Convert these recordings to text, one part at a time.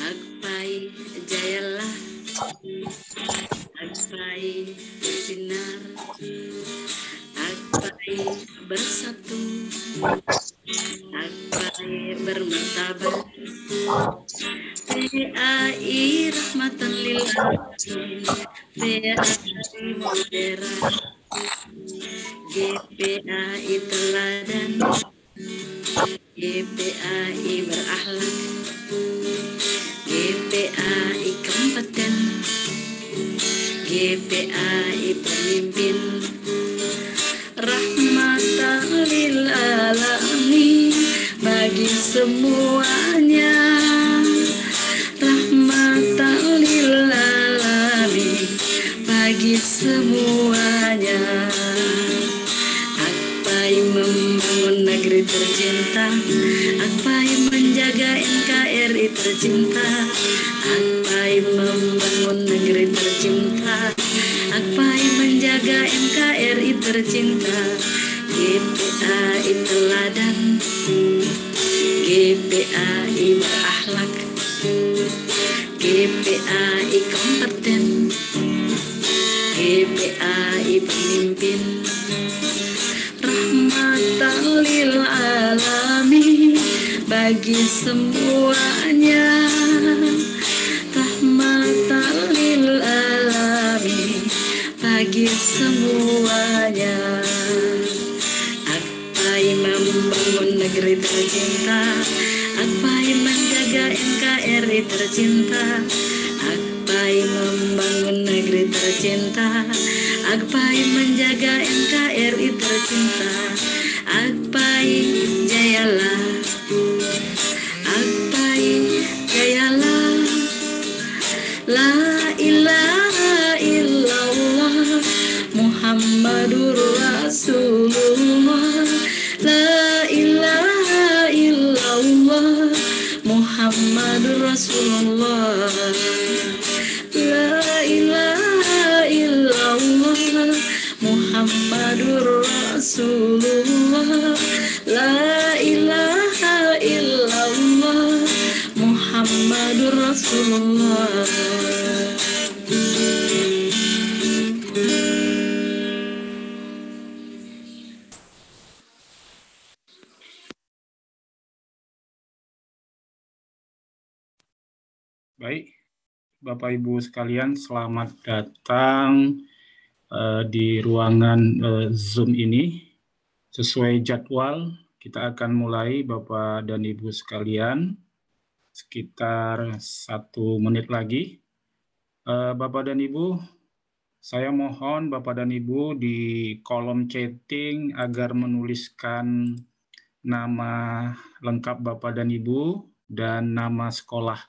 Agpai jayalah, agpai sinar, agpai bersatu, agpai bermartabat. PAI rahmatan lil alamin, PAI moderat, GPAI teladan, GPAI berakhlak, GPAI kompeten, GPAI pemimpin, rahmatan lil alamin bagi semuanya, rahmatan lil alamin bagi semuanya. Agpai membangun negeri tercinta, agpai menjaga NKRI tercinta, agpai membangun negeri tercinta, agpai menjaga NKRI tercinta. GPAI teladan, GPAI berakhlak, GPAI kompeten, GPAI pemimpin, rahmatan lil alamin bagi semuanya, rahmatan lil alamin bagi semuanya. Agpai membangun negeri tercinta, agpai menjaga NKRI tercinta, agpai membangun negeri tercinta, agpai menjaga NKRI tercinta, agpai jayalah, agpai jayalah, la ilaha illallah Muhammadur Rasulullah, la ilaha illallah Muhammadur Rasulullah, la ilaha illallah Muhammadur Rasulullah, la ilaha illallah Muhammadur Rasulullah. Baik, Bapak Ibu sekalian, selamat datang di ruangan Zoom ini. Sesuai jadwal, kita akan mulai Bapak dan Ibu sekalian sekitar 1 menit lagi. Bapak dan Ibu, saya mohon Bapak dan Ibu di kolom chatting agar menuliskan nama lengkap Bapak dan Ibu dan nama sekolah.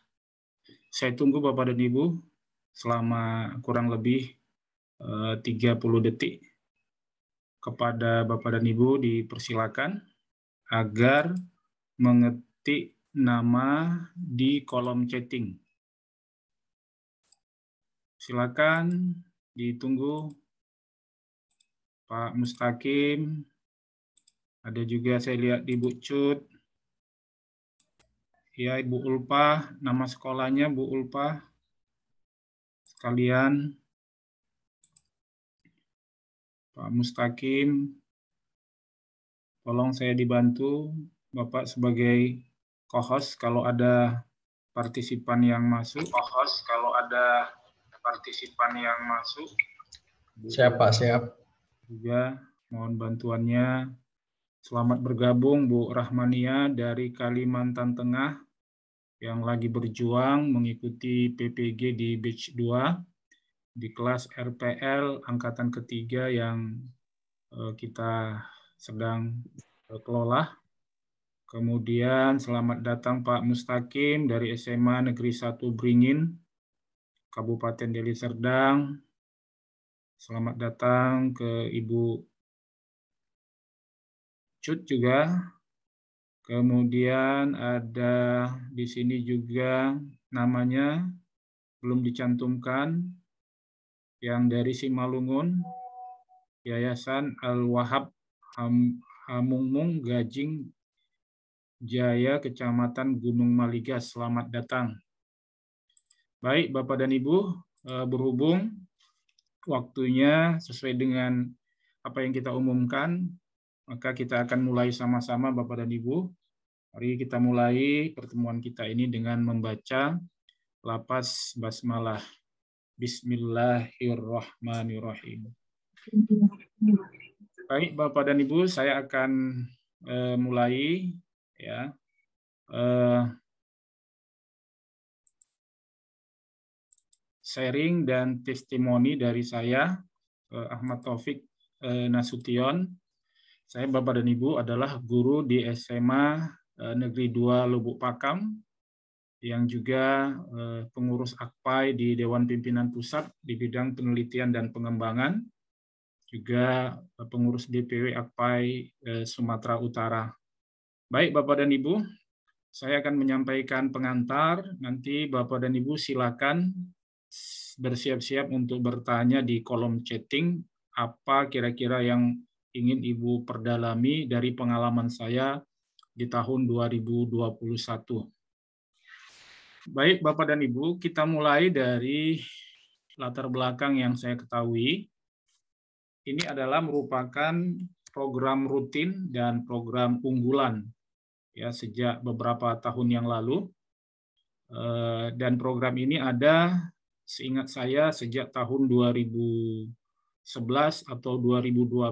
Saya tunggu Bapak dan Ibu selama kurang lebih 30 detik. Kepada Bapak dan Ibu dipersilakan agar mengetik nama di kolom chatting. Silakan ditunggu Pak Mustaqim. Ada juga saya lihat Ibu Cut. Ya, Ibu Ulpah, nama sekolahnya Bu Ulpah. Sekalian, Pak Mustaqim, tolong saya dibantu, Bapak sebagai co-host kalau ada partisipan yang masuk. Siap, Pak, siap. Juga mohon bantuannya. Selamat bergabung Bu Rahmania dari Kalimantan Tengah yang lagi berjuang mengikuti PPG di batch 2 di kelas RPL angkatan ketiga yang kita sedang kelola. Kemudian selamat datang Pak Mustaqim dari SMA Negeri 1 Beringin, Kabupaten Deli Serdang. Selamat datang ke Ibu Cut juga. Kemudian ada di sini juga namanya belum dicantumkan, yang dari Simalungun, Yayasan Al-Wahab Hamungmung Gajing Jaya, Kecamatan Gunung Maligas. Selamat datang. Baik, Bapak dan Ibu, berhubung waktunya sesuai dengan apa yang kita umumkan, maka kita akan mulai sama-sama Bapak dan Ibu. Mari kita mulai pertemuan kita ini dengan membaca lafaz basmalah. Bismillahirrahmanirrahim. Baik Bapak dan Ibu, saya akan mulai ya. Sharing dan testimoni dari saya, Ahmad Taufik Nasution. Saya Bapak dan Ibu adalah guru di SMA Negeri 2 Lubuk Pakam, yang juga pengurus AKPAI di Dewan Pimpinan Pusat di bidang penelitian dan pengembangan, juga pengurus DPW AKPAI Sumatera Utara. Baik Bapak dan Ibu, saya akan menyampaikan pengantar, nanti Bapak dan Ibu silakan bersiap-siap untuk bertanya di kolom chatting apa kira-kira yang ingin Ibu perdalami dari pengalaman saya di tahun 2021. Baik Bapak dan Ibu, kita mulai dari latar belakang yang saya ketahui. Ini adalah merupakan program rutin dan program unggulan ya sejak beberapa tahun yang lalu. Dan program ini ada, seingat saya, sejak tahun 2011 atau 2012.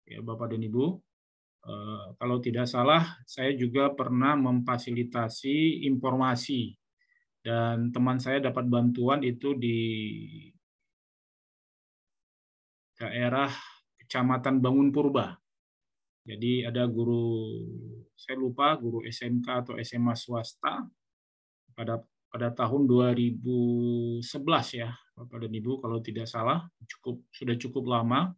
Ya, Bapak dan Ibu, kalau tidak salah, saya juga pernah memfasilitasi informasi. Dan teman saya dapat bantuan itu di daerah Kecamatan Bangun Purba. Jadi ada guru, saya lupa, guru SMK atau SMA swasta, pada tahun 2011 ya, Bapak dan Ibu, kalau tidak salah, sudah cukup lama,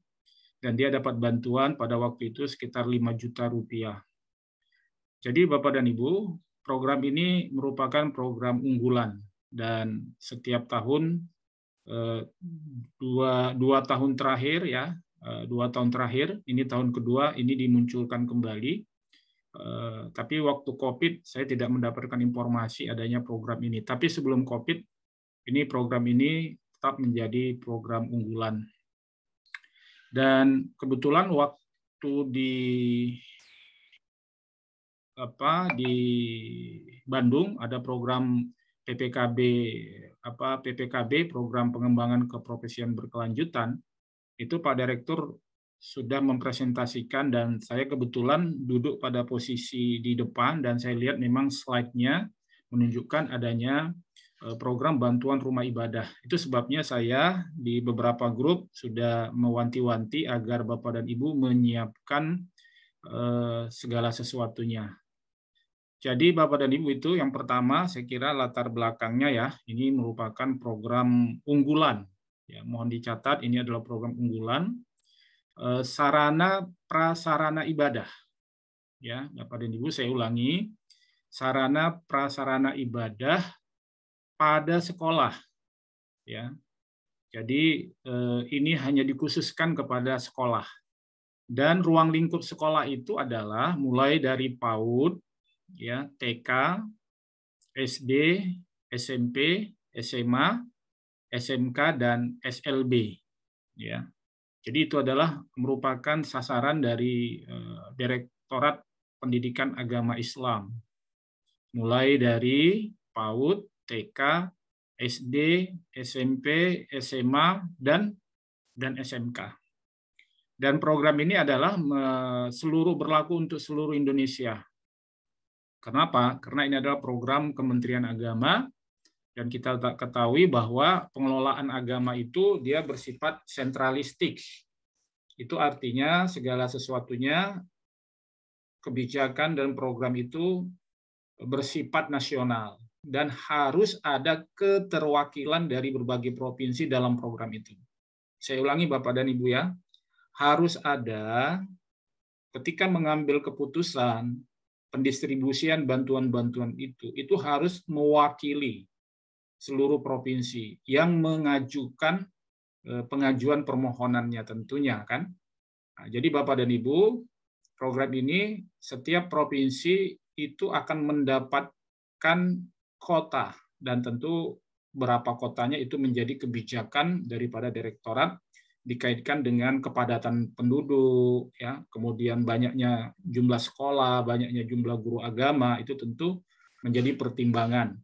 dan dia dapat bantuan pada waktu itu sekitar 5 juta rupiah. Jadi Bapak dan Ibu, program ini merupakan program unggulan, dan setiap tahun, dua tahun terakhir ya, 2 tahun terakhir, ini tahun kedua, ini dimunculkan kembali. Tapi waktu COVID saya tidak mendapatkan informasi adanya program ini. Tapi sebelum COVID, ini program ini tetap menjadi program unggulan. Dan kebetulan waktu di Bandung ada program PPKB, program pengembangan keprofesian berkelanjutan. Itu Pak Direktur sudah mempresentasikan, dan saya kebetulan duduk pada posisi di depan, dan saya lihat memang slide-nya menunjukkan adanya program bantuan rumah ibadah. Itu sebabnya saya di beberapa grup sudah mewanti-wanti agar Bapak dan Ibu menyiapkan segala sesuatunya. Jadi Bapak dan Ibu, itu yang pertama saya kira latar belakangnya ya, ini merupakan program unggulan. Ya, mohon dicatat ini adalah program unggulan. Sarana prasarana ibadah, ya Bapak dan Ibu, saya ulangi, sarana prasarana ibadah pada sekolah, ya. Jadi ini hanya dikhususkan kepada sekolah, dan ruang lingkup sekolah itu adalah mulai dari PAUD, ya, TK, SD, SMP, SMA, SMK, dan SLB, ya. Jadi itu adalah merupakan sasaran dari Direktorat Pendidikan Agama Islam. Mulai dari PAUD, TK, SD, SMP, SMA, dan SMK. Dan program ini adalah berlaku untuk seluruh Indonesia. Kenapa? Karena ini adalah program Kementerian Agama, dan kita ketahui bahwa pengelolaan agama itu dia bersifat sentralistik. Itu artinya segala sesuatunya, kebijakan dan program itu bersifat nasional, dan harus ada keterwakilan dari berbagai provinsi dalam program itu. Saya ulangi Bapak dan Ibu ya, harus ada ketika mengambil keputusan pendistribusian bantuan-bantuan itu harus mewakili seluruh provinsi yang mengajukan pengajuan permohonannya tentunya kan. Nah, jadi Bapak dan Ibu, program ini setiap provinsi itu akan mendapatkan kota dan tentu berapa kotanya itu menjadi kebijakan daripada direktorat dikaitkan dengan kepadatan penduduk, ya, kemudian banyaknya jumlah sekolah, banyaknya jumlah guru agama, itu tentu menjadi pertimbangan.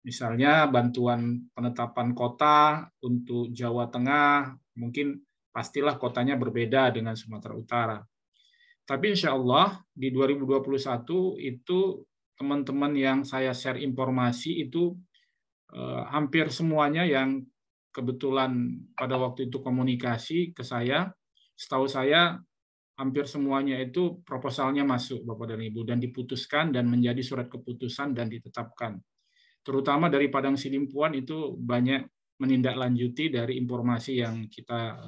Misalnya bantuan penetapan kota untuk Jawa Tengah, mungkin pastilah kotanya berbeda dengan Sumatera Utara. Tapi insya Allah di 2021 itu teman-teman yang saya share informasi itu hampir semuanya yang kebetulan pada waktu itu komunikasi ke saya, setahu saya hampir semuanya itu proposalnya masuk Bapak dan Ibu dan diputuskan dan menjadi surat keputusan dan ditetapkan. Terutama dari Padang Sidimpuan itu banyak menindaklanjuti dari informasi yang kita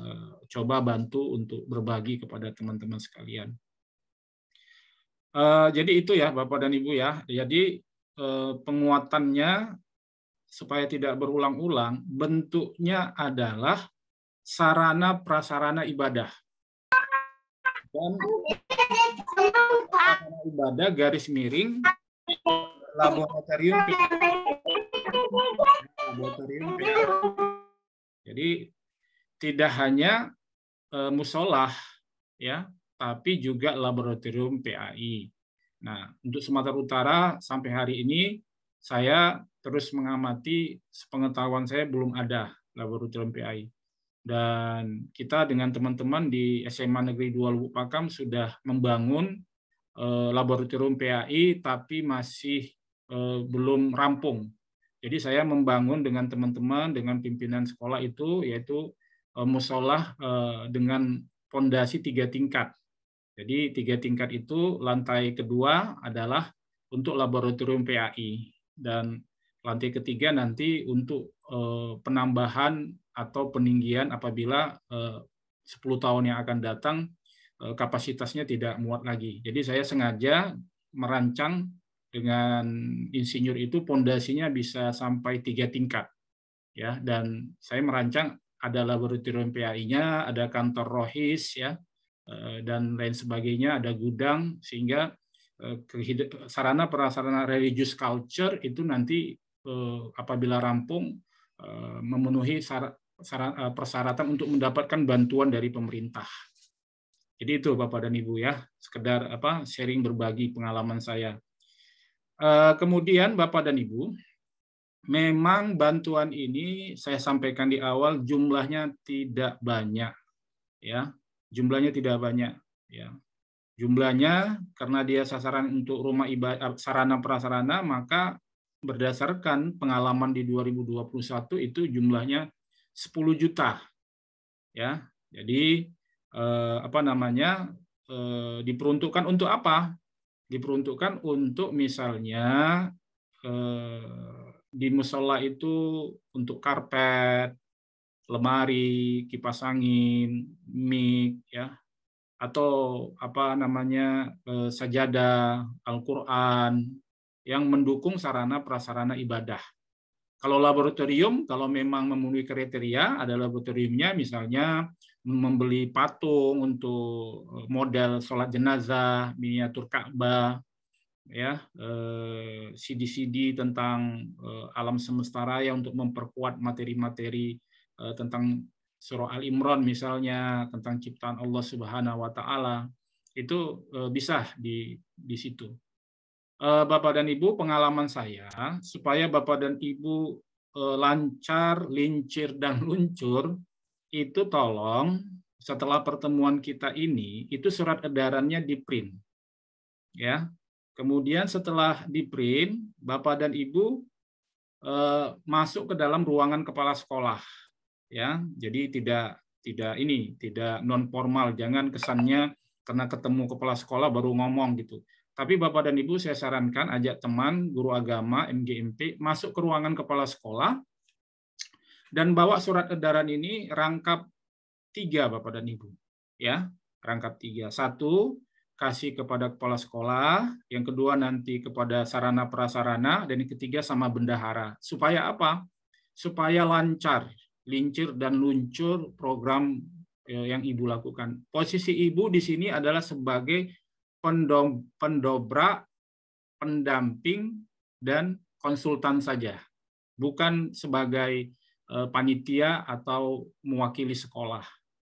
coba bantu untuk berbagi kepada teman-teman sekalian. Jadi itu ya Bapak dan Ibu ya. Jadi penguatannya supaya tidak berulang-ulang, bentuknya adalah sarana prasarana ibadah. Dan sarana ibadah garis miring laboratorium PAI. Jadi tidak hanya musolah ya, tapi juga laboratorium PAI. Nah, untuk Sumatera Utara sampai hari ini saya terus mengamati, sepengetahuan saya belum ada laboratorium PAI. Dan kita dengan teman-teman di SMA Negeri 2 Lubuk Pakam sudah membangun laboratorium PAI, tapi masih belum rampung. Jadi saya membangun dengan teman-teman, dengan pimpinan sekolah itu, yaitu musolah dengan fondasi 3 tingkat. Jadi 3 tingkat itu, lantai kedua adalah untuk laboratorium PAI. Dan lantai ketiga nanti untuk penambahan atau peninggian apabila 10 tahun yang akan datang kapasitasnya tidak muat lagi. Jadi saya sengaja merancang dengan insinyur itu pondasinya bisa sampai 3 tingkat. Ya, dan saya merancang ada laboratorium PAI-nya, ada kantor rohis ya, dan lain sebagainya, ada gudang, sehingga sarana prasarana religious culture itu nanti apabila rampung memenuhi persyaratan untuk mendapatkan bantuan dari pemerintah. Jadi itu Bapak dan Ibu ya, sekedar sharing berbagi pengalaman saya. Kemudian Bapak dan Ibu, memang bantuan ini saya sampaikan di awal jumlahnya tidak banyak ya. Jumlahnya tidak banyak ya. Jumlahnya karena dia sasaran untuk rumah ibadah, sarana prasarana, maka berdasarkan pengalaman di 2021 itu jumlahnya 10 juta. Ya. Jadi diperuntukkan untuk apa? Diperuntukkan untuk misalnya di musola itu untuk karpet, lemari, kipas angin, mic ya, atau sajadah, Al-Qur'an yang mendukung sarana prasarana ibadah. Kalau laboratorium, kalau memang memenuhi kriteria, ada laboratoriumnya misalnya membeli patung untuk model sholat jenazah, miniatur Ka'bah, ya, CD-CD tentang alam semesta raya untuk memperkuat materi-materi tentang surah Al-Imran misalnya, tentang ciptaan Allah Subhanahu wa taala, itu bisa di situ. Bapak dan Ibu, pengalaman saya supaya Bapak dan Ibu lancar, lincir dan luncur, itu tolong setelah pertemuan kita ini itu surat edarannya di-print. Ya. Kemudian setelah di-print, Bapak dan Ibu masuk ke dalam ruangan kepala sekolah. Ya, jadi tidak non formal, jangan kesannya karena ketemu kepala sekolah baru ngomong gitu. Tapi Bapak dan Ibu saya sarankan ajak teman, guru agama, MGMP masuk ke ruangan kepala sekolah dan bawa surat edaran ini rangkap 3 Bapak dan Ibu. Ya, rangkap 3. 1, kasih kepada kepala sekolah, yang kedua nanti kepada sarana prasarana, dan yang ketiga sama bendahara. Supaya apa? Supaya lancar, lincir dan luncur program yang Ibu lakukan. Posisi Ibu di sini adalah sebagai pendobrak, pendamping, dan konsultan saja, bukan sebagai panitia atau mewakili sekolah.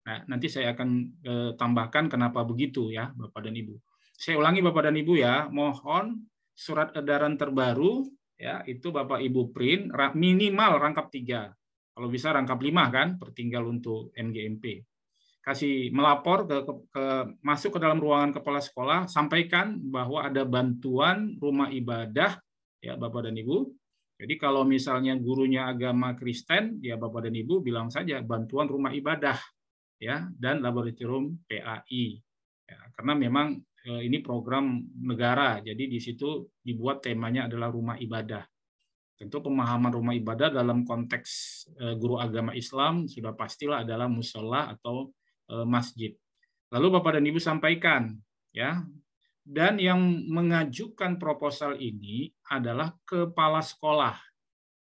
Nah, nanti saya akan tambahkan kenapa begitu ya, Bapak dan Ibu. Saya ulangi Bapak dan Ibu ya, mohon surat edaran terbaru ya, itu Bapak Ibu print minimal rangkap 3. Kalau bisa rangkap 5 kan, pertinggal untuk MGMP. Kasih melapor masuk ke dalam ruangan kepala sekolah, sampaikan bahwa ada bantuan rumah ibadah ya Bapak dan Ibu. Jadi kalau misalnya gurunya agama Kristen, ya Bapak dan Ibu bilang saja bantuan rumah ibadah ya, dan laboratorium PAI. Ya, karena memang ini program negara, jadi di situ dibuat temanya adalah rumah ibadah. Tentu pemahaman rumah ibadah dalam konteks guru agama Islam sudah pastilah adalah musola atau masjid. Lalu Bapak dan Ibu sampaikan, ya, dan yang mengajukan proposal ini adalah kepala sekolah.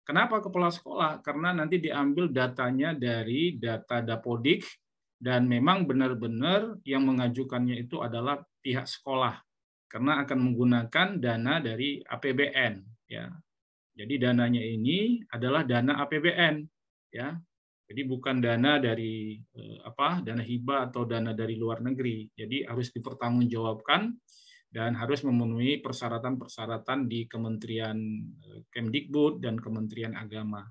Kenapa kepala sekolah? Karena nanti diambil datanya dari data Dapodik, dan memang benar-benar yang mengajukannya itu adalah pihak sekolah, karena akan menggunakan dana dari APBN. Ya, jadi dananya ini adalah dana APBN. Ya, jadi bukan dana dari dana hibah atau dana dari luar negeri. Jadi harus dipertanggungjawabkan dan harus memenuhi persyaratan-persyaratan di Kementerian Kemdikbud dan Kementerian Agama.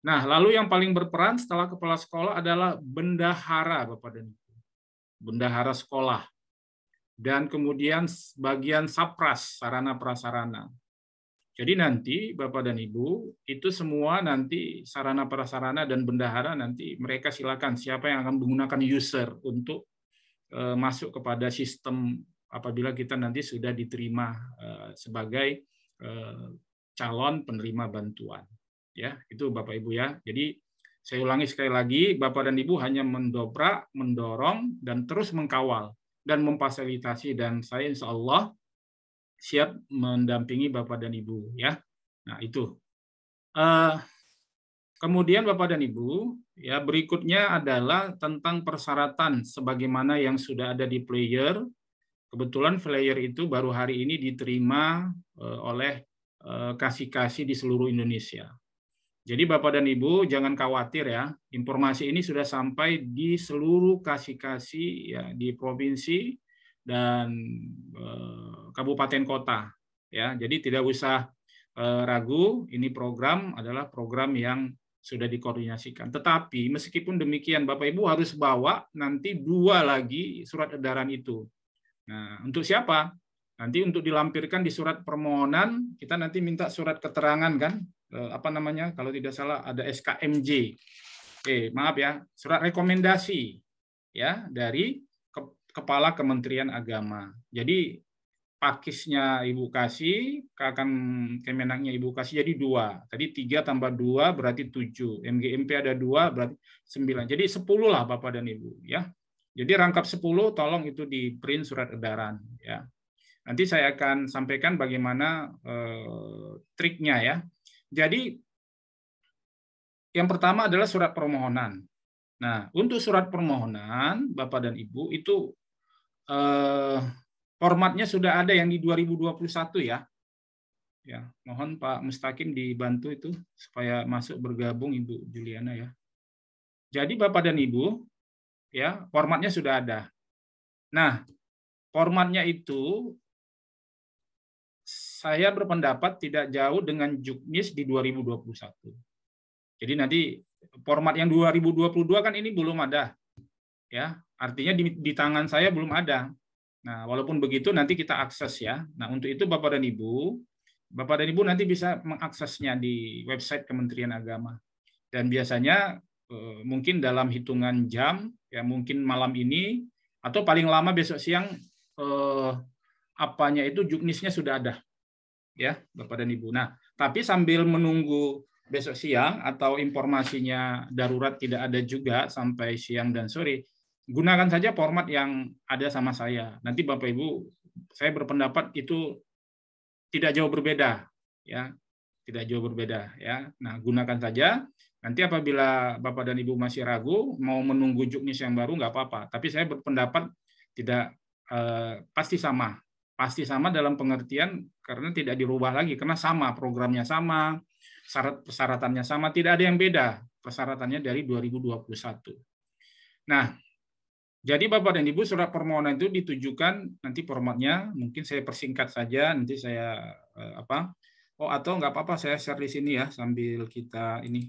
Nah, lalu yang paling berperan setelah kepala sekolah adalah bendahara, Bapak dan Ibu. Bendahara sekolah. Dan kemudian bagian sapras, sarana prasarana. Jadi nanti Bapak dan Ibu, itu semua nanti sarana prasarana dan bendahara nanti mereka silakan siapa yang akan menggunakan user untuk masuk kepada sistem apabila kita nanti sudah diterima sebagai calon penerima bantuan. Ya, itu Bapak Ibu ya. Jadi saya ulangi sekali lagi, Bapak dan Ibu hanya mendobrak, mendorong, dan terus mengkawal dan memfasilitasi, dan saya insya Allah siap mendampingi Bapak dan Ibu ya. Nah itu. Kemudian Bapak dan Ibu, ya berikutnya adalah tentang persyaratan sebagaimana yang sudah ada di player. Kebetulan player itu baru hari ini diterima oleh kasih-kasih di seluruh Indonesia. Jadi Bapak dan Ibu jangan khawatir ya, informasi ini sudah sampai di seluruh kasih-kasih ya, di provinsi dan kabupaten kota. Ya, jadi tidak usah ragu, ini program adalah program yang sudah dikoordinasikan. Tetapi meskipun demikian, Bapak Ibu harus bawa nanti 2 lagi surat edaran itu. Nah, untuk siapa? Nanti untuk dilampirkan di surat permohonan, kita nanti minta surat keterangan kan, kalau tidak salah ada SKMJ. Maaf ya, surat rekomendasi ya dari Kepala Kementerian Agama. Jadi pakisnya Ibu kasih, Kemenangnya Ibu kasih jadi 2. Tadi 3 tambah 2 berarti 7. MGMP ada 2 berarti 9. Jadi 10 lah Bapak dan Ibu ya. Jadi rangkap 10 tolong itu di print surat edaran ya. Nanti saya akan sampaikan bagaimana triknya ya. Jadi yang pertama adalah surat permohonan. Nah, untuk surat permohonan Bapak dan Ibu itu formatnya sudah ada yang di 2021 ya. Ya, mohon Pak Mustaqim dibantu itu supaya masuk bergabung Ibu Juliana ya. Jadi Bapak dan Ibu ya, formatnya sudah ada. Nah, formatnya itu saya berpendapat tidak jauh dengan Juknis di 2021. Jadi nanti format yang 2022 kan ini belum ada. Ya, artinya di tangan saya belum ada. Nah, walaupun begitu nanti kita akses ya. Nah, untuk itu Bapak dan Ibu nanti bisa mengaksesnya di website Kementerian Agama. Dan biasanya mungkin dalam hitungan jam, ya mungkin malam ini atau paling lama besok siang Juknisnya sudah ada. Ya, Bapak dan Ibu. Nah, tapi sambil menunggu besok siang atau informasinya darurat tidak ada juga sampai siang dan sore, gunakan saja format yang ada sama saya. Nanti Bapak Ibu, saya berpendapat itu tidak jauh berbeda, ya, tidak jauh berbeda, ya. Nah, gunakan saja. Nanti apabila Bapak dan Ibu masih ragu, mau menunggu juknis yang baru nggak apa-apa. Tapi saya berpendapat tidak pasti sama dalam pengertian karena tidak dirubah lagi, karena sama programnya sama, persyaratannya sama, tidak ada yang beda persyaratannya dari 2021. Nah, jadi Bapak dan Ibu, surat permohonan itu ditujukan, nanti formatnya mungkin saya persingkat saja, nanti saya atau nggak apa-apa saya share di sini ya sambil kita ini.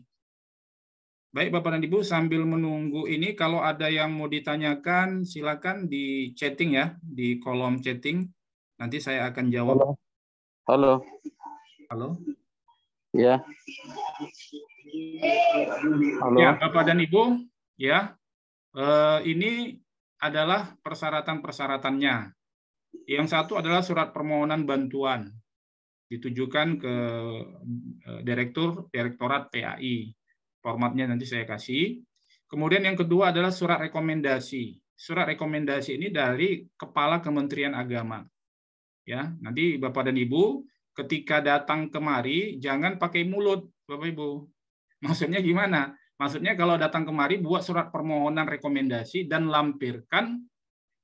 Baik Bapak dan Ibu, sambil menunggu ini kalau ada yang mau ditanyakan silakan di chatting ya, di kolom chatting. Nanti saya akan jawab. Halo. Halo. Ya. Halo. Ya, Bapak dan Ibu, ya. Ini adalah persyaratan-persyaratannya. Yang satu adalah surat permohonan bantuan ditujukan ke Direktorat PAI. Formatnya nanti saya kasih. Kemudian yang kedua adalah surat rekomendasi. Surat rekomendasi ini dari Kepala Kementerian Agama. Ya, nanti Bapak dan Ibu ketika datang kemari jangan pakai mulut, Bapak Ibu. Maksudnya gimana? Maksudnya kalau datang kemari buat surat permohonan rekomendasi dan lampirkan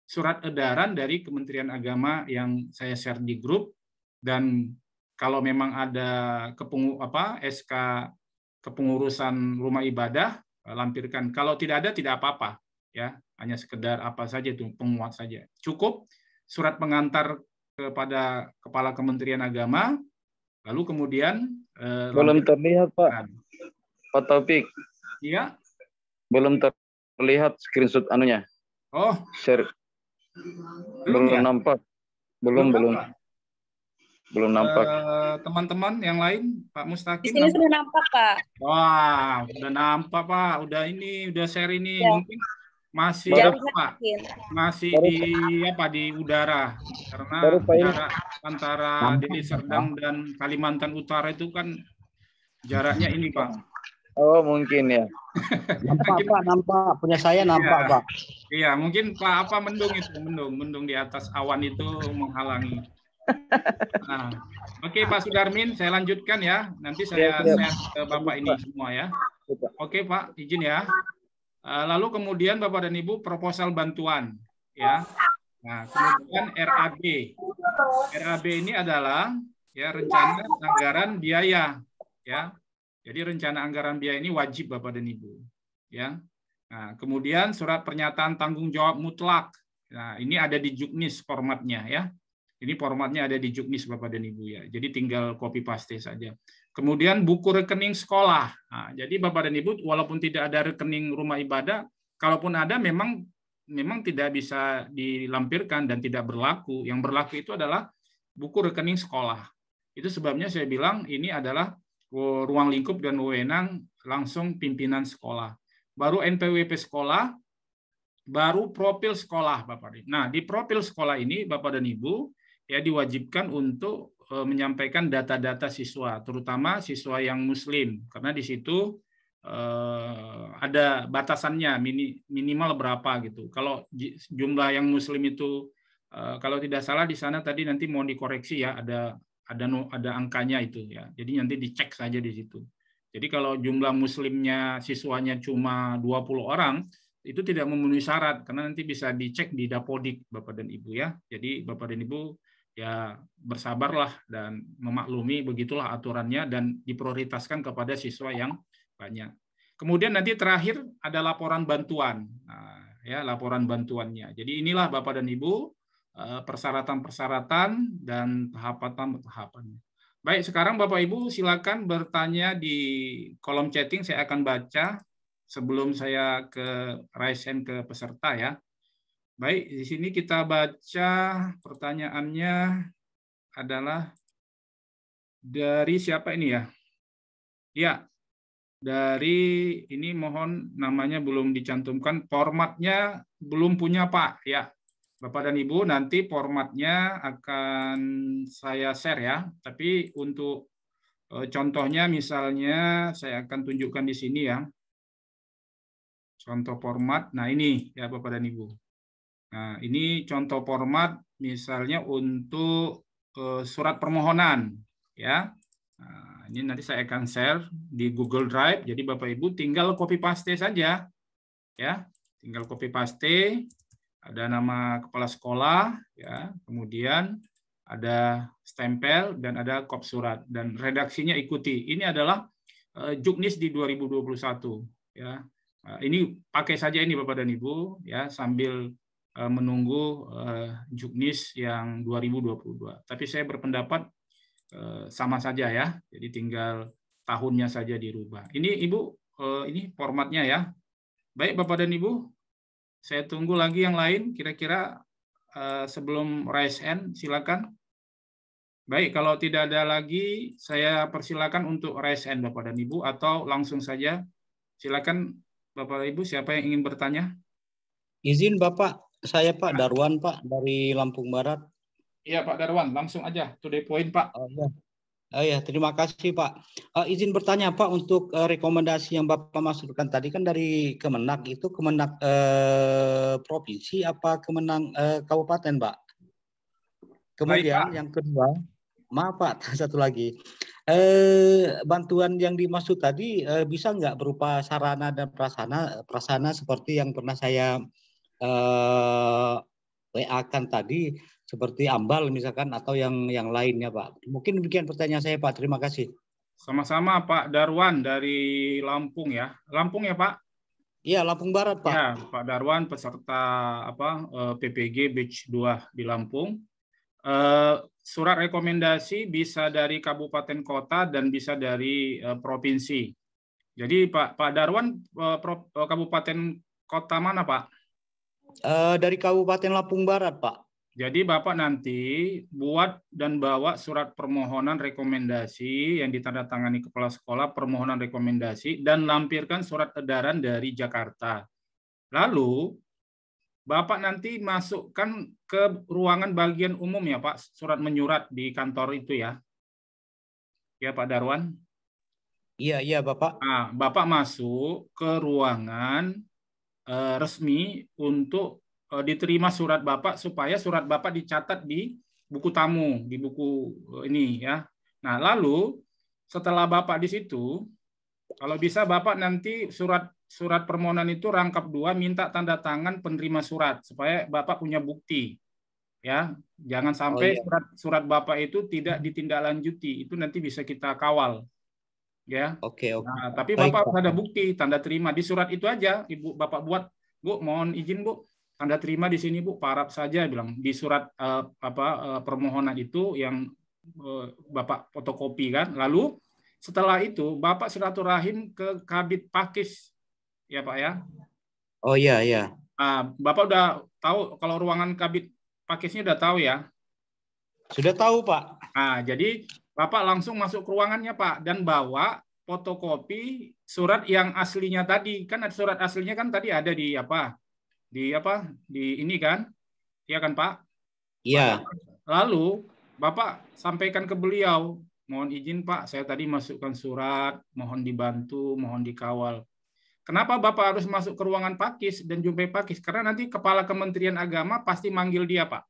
surat edaran dari Kementerian Agama yang saya share di grup, dan kalau memang ada SK kepengurusan rumah ibadah, lampirkan. Kalau tidak ada, tidak apa-apa, ya, hanya sekedar apa saja itu, penguat saja. Cukup surat pengantar kepada Kepala Kementerian Agama, lalu kemudian belum terlihat Pak. Pak Taufik. Iya. Belum terlihat screenshot anunya. Oh. Share. Belum ya? Nampak. Belum. Belum nampak. Teman-teman yang lain, Pak Mustaqim. Di sini sudah nampak, Pak. Wah, udah nampak, Pak. Udah share ini. Ya. Mungkin masih Pak. Masih di udara. Karena jarak antara Deli Serdang dan Kalimantan Utara itu kan jaraknya ini, Pak. Oh, mungkin ya. Nampak, Pak, nampak. Punya saya nampak, Pak. Iya, mungkin Pak mendung itu, mendung di atas awan itu menghalangi. Nah, oke Pak Sudarmin, saya lanjutkan ya. Nanti saya share ke Bapak ini semua ya. Oke Pak, izin ya. Lalu kemudian Bapak dan Ibu proposal bantuan ya. Nah, kemudian RAB. RAB ini adalah ya rencana anggaran biaya ya. Jadi rencana anggaran biaya ini wajib Bapak dan Ibu ya. Nah, kemudian surat pernyataan tanggung jawab mutlak. Nah, ini ada di Juknis formatnya ya. Ini formatnya ada di Juknis Bapak dan Ibu ya. Jadi tinggal copy paste saja. Kemudian buku rekening sekolah. Nah, jadi Bapak dan Ibu walaupun tidak ada rekening rumah ibadah, kalaupun ada memang tidak bisa dilampirkan dan tidak berlaku. Yang berlaku itu adalah buku rekening sekolah. Itu sebabnya saya bilang ini adalah ruang lingkup dan wewenang langsung pimpinan sekolah. Baru NPWP sekolah, baru profil sekolah Bapak. Nah, di profil sekolah ini Bapak dan Ibu ya diwajibkan untuk menyampaikan data-data siswa, terutama siswa yang Muslim, karena di situ ada batasannya minimal berapa gitu. Kalau jumlah yang Muslim itu kalau tidak salah di sana tadi nanti mau dikoreksi ya, ada angkanya itu ya. Jadi nanti dicek saja di situ. Jadi kalau jumlah Muslimnya siswanya cuma 20 orang itu tidak memenuhi syarat karena nanti bisa dicek di Dapodik Bapak dan Ibu ya. Jadi Bapak dan Ibu ya bersabarlah dan memaklumi begitulah aturannya dan diprioritaskan kepada siswa yang banyak. Kemudian nanti terakhir ada laporan bantuan. Nah, ya laporan bantuannya. Jadi inilah Bapak dan Ibu persyaratan-persyaratan dan tahapan-tahapannya. Baik, sekarang Bapak Ibu silakan bertanya di kolom chatting, saya akan baca sebelum saya raise hand ke peserta ya. Baik, di sini kita baca pertanyaannya adalah dari siapa ini ya? Ya, dari ini mohon namanya belum dicantumkan, formatnya belum punya Pak ya. Bapak dan Ibu nanti formatnya akan saya share ya. Tapi untuk contohnya misalnya saya akan tunjukkan di sini ya. contoh format. Nah ini ya Bapak dan Ibu. Nah ini contoh format misalnya untuk surat permohonan ya. Nah, ini nanti saya akan share di Google Drive. Jadi Bapak Ibu tinggal copy paste saja ya. Tinggal copy paste. Ada nama kepala sekolah, ya, kemudian ada stempel dan ada kop surat dan redaksinya ikuti. Ini adalah Juknis di 2021, ya. Ini pakai saja ini Bapak dan Ibu, ya, sambil menunggu Juknis yang 2022. Tapi saya berpendapat sama saja ya, jadi tinggal tahunnya saja dirubah. Ini Ibu, ini formatnya ya. Baik Bapak dan Ibu. Saya tunggu lagi yang lain, kira-kira sebelum raise hand, silakan. Baik, kalau tidak ada lagi, saya persilakan untuk raise hand Bapak dan Ibu, atau langsung saja. Silakan Bapak dan Ibu, siapa yang ingin bertanya? Izin Bapak, saya Pak Darwan Pak, dari Lampung Barat. Iya Pak Darwan, langsung aja, to the point Pak. Oh ya, terima kasih Pak. Izin bertanya Pak, untuk rekomendasi yang Bapak maksudkan tadi kan dari Kemenak, itu Kemenak provinsi apa Kemenak kabupaten Pak? Kemudian Baik, Pak. yang kedua, maaf Pak, satu lagi. Bantuan yang dimaksud tadi bisa nggak berupa sarana dan prasarana seperti yang pernah saya WA-kan tadi, seperti ambal misalkan atau yang lainnya Pak. Mungkin demikian pertanyaan saya Pak. Terima kasih. Sama-sama Pak Darwan dari Lampung ya. Lampung ya Pak? Iya, Lampung Barat Pak. Ya, Pak Darwan peserta PPG Batch 2 di Lampung. Surat rekomendasi bisa dari kabupaten kota dan bisa dari provinsi. Jadi Pak Darwan kabupaten kota mana Pak? Dari Kabupaten Lampung Barat Pak. Jadi Bapak nanti buat dan bawa surat permohonan rekomendasi yang ditandatangani kepala sekolah, permohonan rekomendasi, dan lampirkan surat edaran dari Jakarta. Lalu Bapak nanti masukkan ke ruangan bagian umum ya Pak, surat menyurat di kantor itu ya. Ya Pak Darwan? Iya Bapak. Nah, Bapak masuk ke ruangan resmi untuk diterima surat Bapak supaya surat Bapak dicatat di buku tamu, di buku ini ya. Nah, lalu setelah Bapak di situ, kalau bisa Bapak nanti surat permohonan itu rangkap 2, minta tanda tangan penerima surat supaya Bapak punya bukti. Ya, jangan sampai surat Bapak itu tidak ditindaklanjuti, itu nanti bisa kita kawal. Ya. Oke. Nah, tapi Bapak harus ada bukti tanda terima di surat itu aja. Ibu Bapak buat, Bu, mohon izin Bu, tanda terima di sini Bu, paraf saja bilang di surat permohonan itu yang Bapak fotokopi kan. Lalu setelah itu Bapak silaturahim ke Kabid Pakis ya Pak ya. Oh iya. Nah, Bapak udah tahu kalau ruangan Kabid Pakisnya udah tahu ya? Sudah tahu Pak. Nah, jadi Bapak langsung masuk ke ruangannya Pak dan bawa fotokopi surat yang aslinya tadi. Kan surat aslinya kan tadi ada di ini kan? Iya kan Pak? Iya. Lalu Bapak sampaikan ke beliau, mohon izin Pak, saya tadi masukkan surat, mohon dibantu, mohon dikawal. Kenapa Bapak harus masuk ke ruangan Pakis dan jumpai Pakis? Karena nanti Kepala Kementerian Agama pasti manggil dia Pak.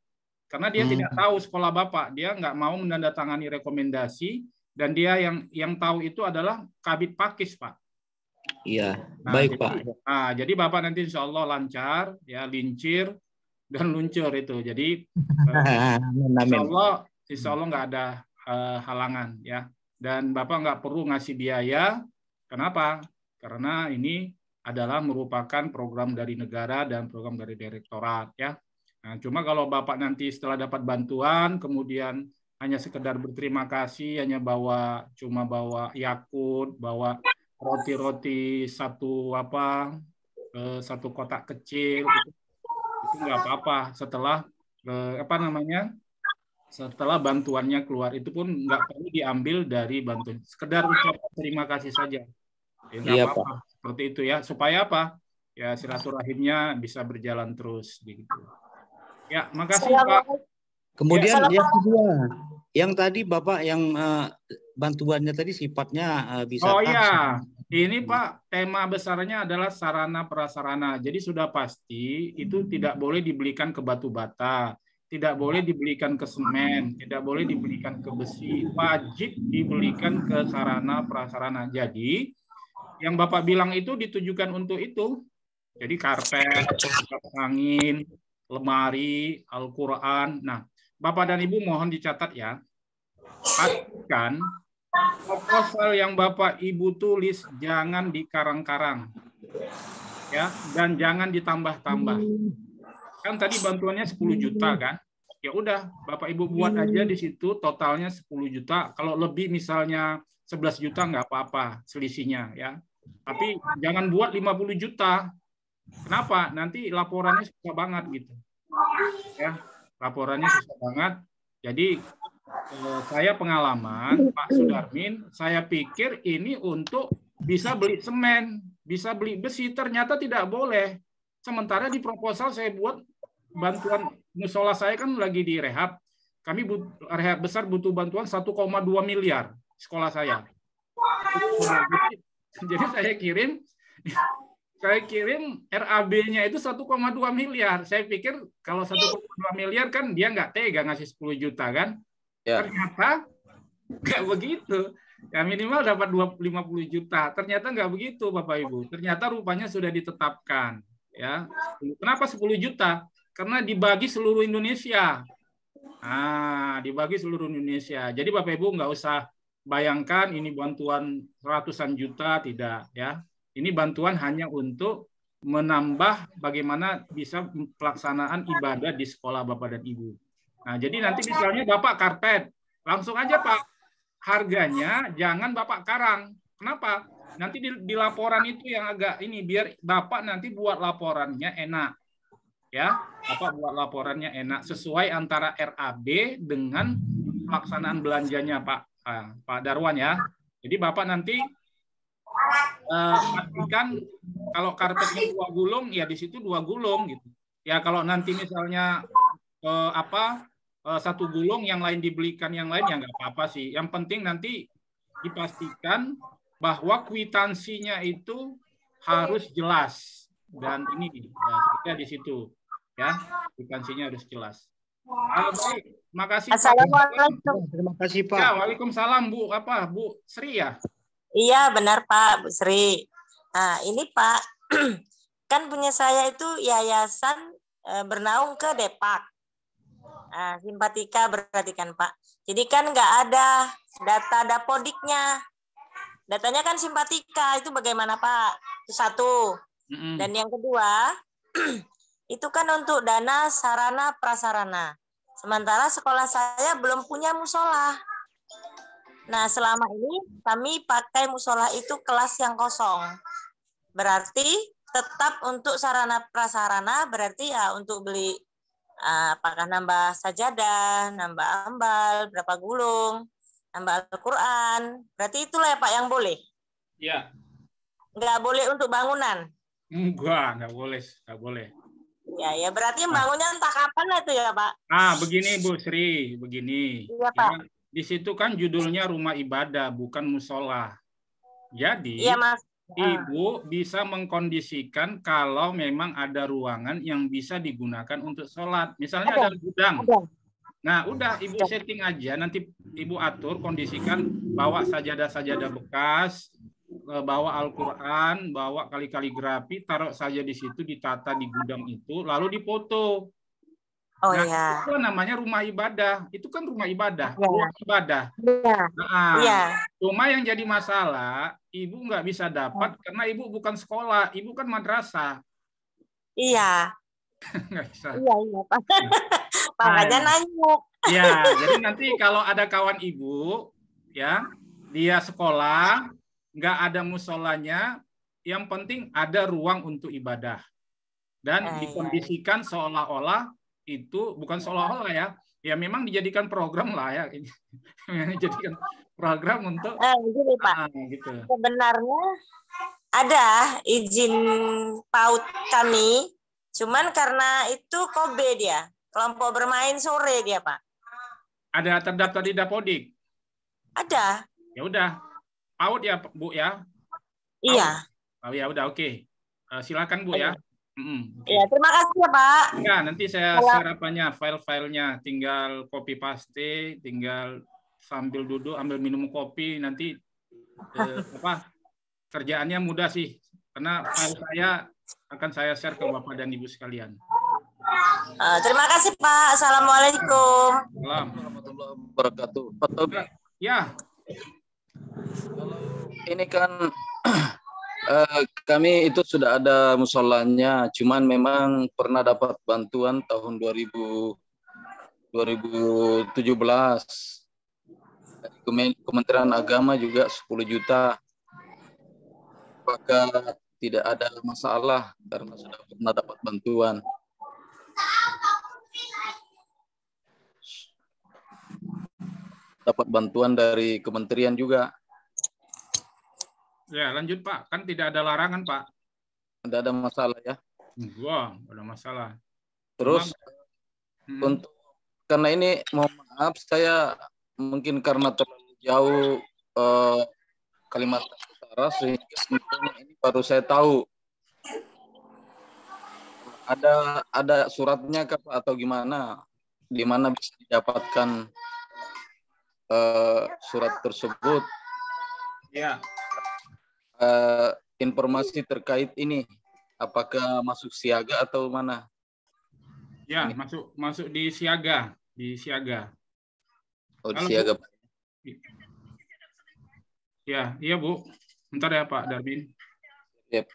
Karena dia tidak tahu sekolah Bapak, dia nggak mau menandatangani rekomendasi, dan dia yang tahu itu adalah Kabid Pakis, Pak. Iya, baik Pak. Nah, jadi Bapak nanti insya Allah lancar, ya lincir dan luncur itu. Jadi insya Allah nggak ada halangan ya. Dan Bapak nggak perlu ngasih biaya. Kenapa? Karena ini adalah merupakan program dari negara dan program dari direktorat ya. Nah, cuma kalau Bapak nanti setelah dapat bantuan, kemudian hanya sekedar berterima kasih, hanya cuma bawa Yakult, bawa roti-roti satu kotak kecil, itu nggak apa-apa. Setelah setelah bantuannya keluar, itu pun nggak perlu diambil dari bantuan. Sekedar ucapan terima kasih saja. Ya, nggak apa-apa. Seperti itu ya. Supaya apa? Ya silaturahimnya bisa berjalan terus begitu. Ya, makasih Pak. Kemudian yang kedua, yang tadi Bapak yang bantuannya tadi sifatnya bisa Ini Pak, tema besarnya adalah sarana prasarana. Jadi sudah pasti itu tidak boleh dibelikan ke batu bata, tidak boleh dibelikan ke semen, tidak boleh dibelikan ke besi. Wajib dibelikan ke sarana prasarana. Jadi yang Bapak bilang itu ditujukan untuk itu. Jadi karpet, kipas angin, lemari, Al-Quran. Nah, Bapak dan Ibu mohon dicatat ya. Pastikan proposal yang Bapak Ibu tulis jangan dikarang-karang. Ya, dan jangan ditambah-tambah. Kan tadi bantuannya 10 juta kan? Ya udah, Bapak Ibu buat aja di situ totalnya 10 juta. Kalau lebih misalnya 11 juta nggak apa-apa selisihnya ya. Tapi jangan buat 50 juta. Kenapa? Nanti laporannya susah banget gitu. Ya, laporannya susah banget. Jadi saya pengalaman Pak Sudarmin, saya pikir ini untuk bisa beli semen, bisa beli besi, ternyata tidak boleh. Sementara di proposal saya buat bantuan musola saya kan lagi direhab. Kami rehab besar butuh bantuan 1,2 miliar sekolah saya. Jadi saya kirim RAB-nya itu 1,2 miliar. Saya pikir kalau 1,2 miliar kan dia nggak tega ngasih 10 juta kan. Ya. Ternyata nggak begitu. Ya minimal dapat 50 juta. Ternyata nggak begitu Bapak Ibu. Ternyata rupanya sudah ditetapkan. Ya. Kenapa 10 juta? Karena dibagi seluruh Indonesia. Nah, dibagi seluruh Indonesia. Jadi Bapak Ibu nggak usah bayangkan ini bantuan ratusan juta, tidak ya. Ini bantuan hanya untuk menambah bagaimana bisa pelaksanaan ibadah di sekolah Bapak dan Ibu. Nah, jadi nanti misalnya Bapak karpet, langsung aja Pak, harganya jangan Bapak karang. Kenapa? Nanti di laporan itu yang agak ini, biar Bapak nanti buat laporannya enak. Ya, Bapak buat laporannya enak, sesuai antara RAB dengan pelaksanaan belanjanya Pak Darwan ya. Jadi Bapak nanti pastikan kalau karpetnya 2 gulung, ya di situ 2 gulung gitu. Ya kalau nanti misalnya 1 gulung, yang lain dibelikan yang lain ya nggak apa-apa sih. Yang penting nanti dipastikan bahwa kwitansinya itu harus jelas dan ini ya di situ ya kwitansinya harus jelas. Baik, makasih. Assalamualaikum. Terima kasih Pak. Ya, waalaikumsalam Bu Sri ya. Iya benar Pak, Bu Sri. Nah ini Pak, kan punya saya itu yayasan bernaung ke Depak. Nah, Simpatika berarti kan Pak. Jadi kan nggak ada data dapodiknya. Datanya kan Simpatika, itu bagaimana Pak? Itu satu. Dan yang kedua, itu kan untuk dana sarana prasarana. Sementara sekolah saya belum punya musola. Nah, selama ini kami pakai musola itu kelas yang kosong. Berarti tetap untuk sarana prasarana, berarti ya untuk beli apakah nambah sajadah, nambah ambal, berapa gulung, nambah Al-Quran. Berarti itulah ya Pak yang boleh? Iya. Nggak boleh untuk bangunan? Nggak boleh. Ya berarti bangunnya entah kapan itu ya Pak? Begini Bu Sri, begini. Iya Pak. Ya, di situ kan judulnya rumah ibadah, bukan musola. Jadi, iya, Mas. Ibu bisa mengkondisikan kalau memang ada ruangan yang bisa digunakan untuk sholat. Misalnya ada gudang. Nah, udah Ibu setting aja, nanti Ibu atur, kondisikan, bawa sajadah-sajadah bekas, bawa Al-Quran, bawa kaligrafi, taruh saja di situ, ditata di gudang itu, lalu dipoto. Oh nah, itu namanya rumah ibadah. Itu kan rumah ibadah, ruang ibadah. Iya. Cuma yang jadi masalah, Ibu nggak bisa dapat karena Ibu bukan sekolah, Ibu kan madrasah. Iya. Nggak bisa. Iya Pak. Makanya nanya. Ya, jadi nanti kalau ada kawan Ibu, ya, dia sekolah, nggak ada musolanya, yang penting ada ruang untuk ibadah. Dan dikondisikan seolah-olah itu bukan seolah-olah ya memang dijadikan program lah ya, dijadikan program untuk gini, Pak. Gitu. Sebenarnya ada izin PAUD kami, cuman karena itu Kobe dia, kelompok bermain sore dia Pak. Ada terdaftar di Dapodik? Ada. Ya udah, PAUD ya Bu ya. Iya. Oh ya udah oke. Silakan Bu ya. Oke. Ya, terima kasih ya Pak. Ya, nanti saya share file-filenya, tinggal copy paste, tinggal sambil duduk ambil minum kopi, nanti kerjaannya mudah sih, karena file saya akan saya share ke Bapak dan Ibu sekalian. Terima kasih Pak. Assalamualaikum. Warahmatullahi wabarakatuh. Pak Taufik. Ya. Ini kan kami itu sudah ada musolanya, cuman memang pernah dapat bantuan tahun 2017 dari Kementerian Agama juga 10 juta. Apakah tidak ada masalah karena sudah pernah dapat bantuan? Dapat bantuan dari kementerian juga. Ya, lanjut Pak. Kan tidak ada larangan, Pak. Tidak ada masalah ya. Wah, ada masalah. Terus untuk karena ini mohon maaf saya mungkin karena terlalu jauh Kalimantan Utara sehingga ini baru saya tahu. Ada suratnya kah atau gimana? Di mana bisa didapatkan surat tersebut? Ya. Informasi terkait ini apakah masuk siaga atau mana? Ya, masuk di siaga, Oh, di siaga. Ya, iya Bu. Bentar ya Pak Darmin. Yep.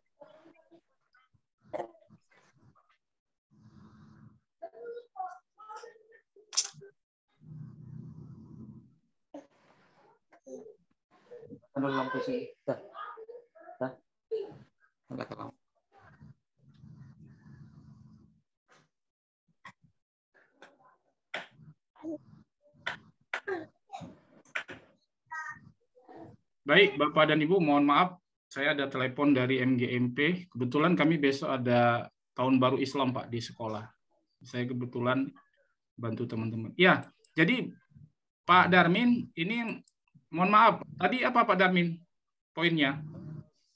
Lampu sih. Baik, Bapak dan Ibu, mohon maaf, saya ada telepon dari MGMP. Kebetulan kami besok ada tahun baru Islam, Pak, di sekolah. Saya kebetulan bantu teman-teman. Ya, jadi Pak Darmin, ini mohon maaf, tadi apa Pak Darmin poinnya?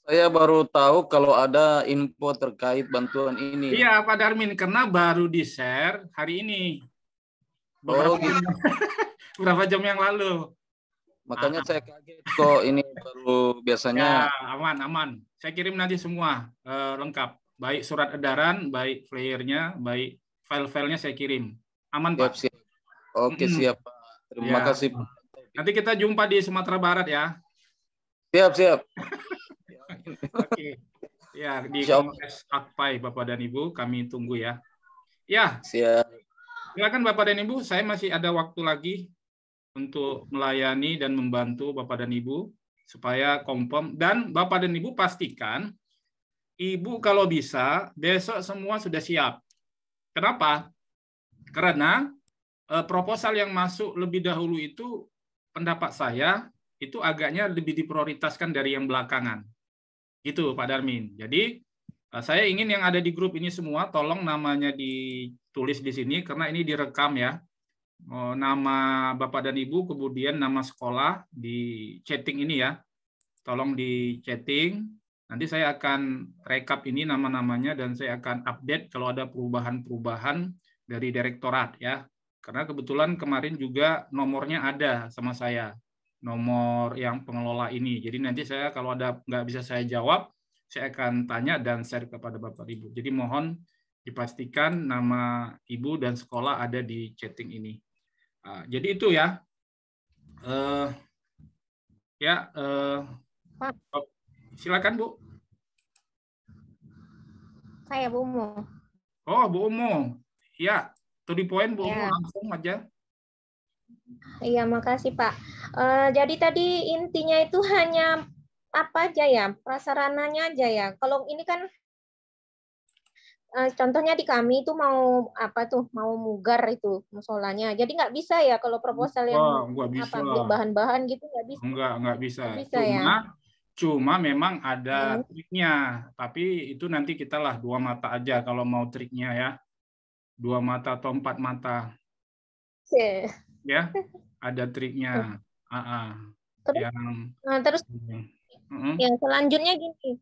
Saya baru tahu kalau ada info terkait bantuan ini. Iya, Pak Darmin, karena baru di-share hari ini. Beberapa jam yang lalu. Makanya saya kaget kok ini baru biasanya. Ya, aman. Saya kirim nanti semua lengkap. Baik surat edaran, baik flyernya, baik file-filenya saya kirim. Aman, Pak? Siap. Oke, siap, Pak. Terima kasih. Nanti kita jumpa di Sumatera Barat ya. Siap. Oke. Ya, di Kongres Akpai, Bapak dan Ibu, kami tunggu ya. Ya. Siap. Silakan Bapak dan Ibu, saya masih ada waktu lagi untuk melayani dan membantu Bapak dan Ibu supaya confirm, dan Bapak dan Ibu pastikan Ibu kalau bisa besok semua sudah siap. Kenapa? Karena proposal yang masuk lebih dahulu itu pendapat saya itu agaknya lebih diprioritaskan dari yang belakangan. Gitu Pak Darmin. Jadi saya ingin yang ada di grup ini semua tolong namanya ditulis di sini karena ini direkam ya. Nama Bapak dan Ibu, kemudian nama sekolah di chatting ini ya. Tolong di chatting. Nanti saya akan rekap ini nama-namanya dan saya akan update kalau ada perubahan-perubahan dari direktorat ya. Karena kebetulan kemarin juga nomornya ada sama saya. Nomor yang pengelola ini. Jadi nanti saya kalau ada nggak bisa saya jawab, saya akan tanya dan share kepada Bapak Ibu. Jadi mohon dipastikan nama Ibu dan sekolah ada di chatting ini. Jadi itu ya. Pak. Silakan Bu. Saya Bu Umu. Oh Bu Umu. Ya, to the point Bu Umu, langsung aja. Iya, makasih Pak. Jadi tadi intinya itu hanya apa aja ya, prasarananya aja ya. Kalau ini kan contohnya di kami itu mau apa tuh, mau mugar itu musolanya. Jadi nggak bisa ya kalau proposal yang apa beli bahan-bahan gitu nggak bisa. Nggak bisa. Ya? Cuma memang ada triknya. Tapi itu nanti kita lah 2 mata aja kalau mau triknya ya. 2 mata atau 4 mata. Ya, ada triknya. Terus Ya, selanjutnya gini,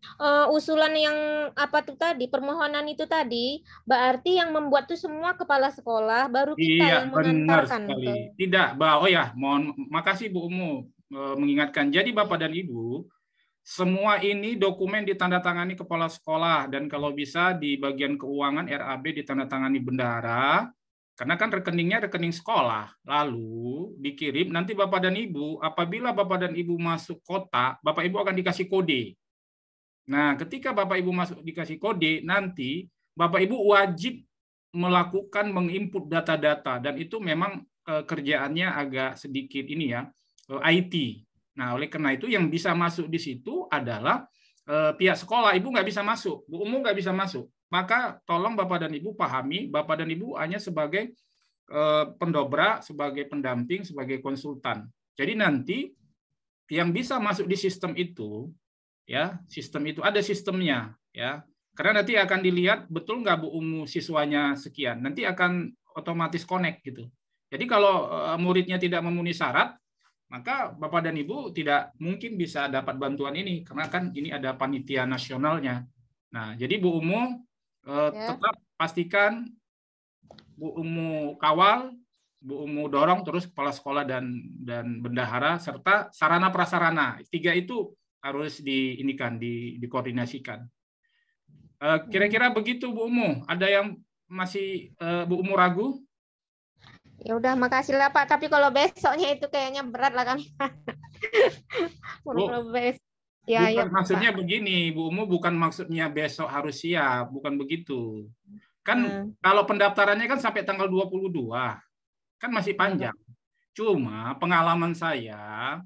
usulan yang apa tuh tadi, permohonan itu tadi, berarti yang membuat tuh semua kepala sekolah, baru kita Iya, yang benar mengantarkan sekali. ke. Tidak, oh ya, makasih Bu Umu mengingatkan. Jadi Bapak dan Ibu, semua ini dokumen ditandatangani kepala sekolah dan kalau bisa di bagian keuangan RAB ditandatangani bendahara. Karena kan rekeningnya rekening sekolah, lalu dikirim nanti Bapak dan Ibu, apabila Bapak dan Ibu masuk kota, Bapak Ibu akan dikasih kode. Nah, ketika Bapak Ibu masuk dikasih kode, nanti Bapak Ibu wajib melakukan menginput data-data dan itu memang kerjaannya agak sedikit ini ya, IT. Nah, oleh karena itu yang bisa masuk di situ adalah pihak sekolah. Ibu nggak bisa masuk, Bu Umu nggak bisa masuk. Maka tolong Bapak dan Ibu pahami, Bapak dan Ibu hanya sebagai pendobrak, sebagai pendamping, sebagai konsultan. Jadi nanti yang bisa masuk di sistem itu, ya sistem itu ada sistemnya, ya. Karena nanti akan dilihat betul nggak Bu Umu siswanya sekian, nanti akan otomatis connect gitu. Jadi kalau muridnya tidak memenuhi syarat, maka Bapak dan Ibu tidak mungkin bisa dapat bantuan ini karena kan ini ada panitia nasionalnya. Nah, jadi Bu Umu tetap pastikan Bu Umu kawal, Bu Umu dorong terus kepala sekolah dan bendahara serta sarana prasarana. 3 itu harus dikoordinasikan. Kira-kira begitu Bu Umu. Ada yang masih Bu Umu ragu? Ya udah, makasih lah Pak. Tapi kalau besoknya itu kayaknya berat lah kami. Ya, bukan ya, maksudnya Pak. begini, Bu Umu, bukan maksudnya besok harus siap, bukan begitu. Kan kalau pendaftarannya kan sampai tanggal 22, kan masih panjang. Cuma pengalaman saya,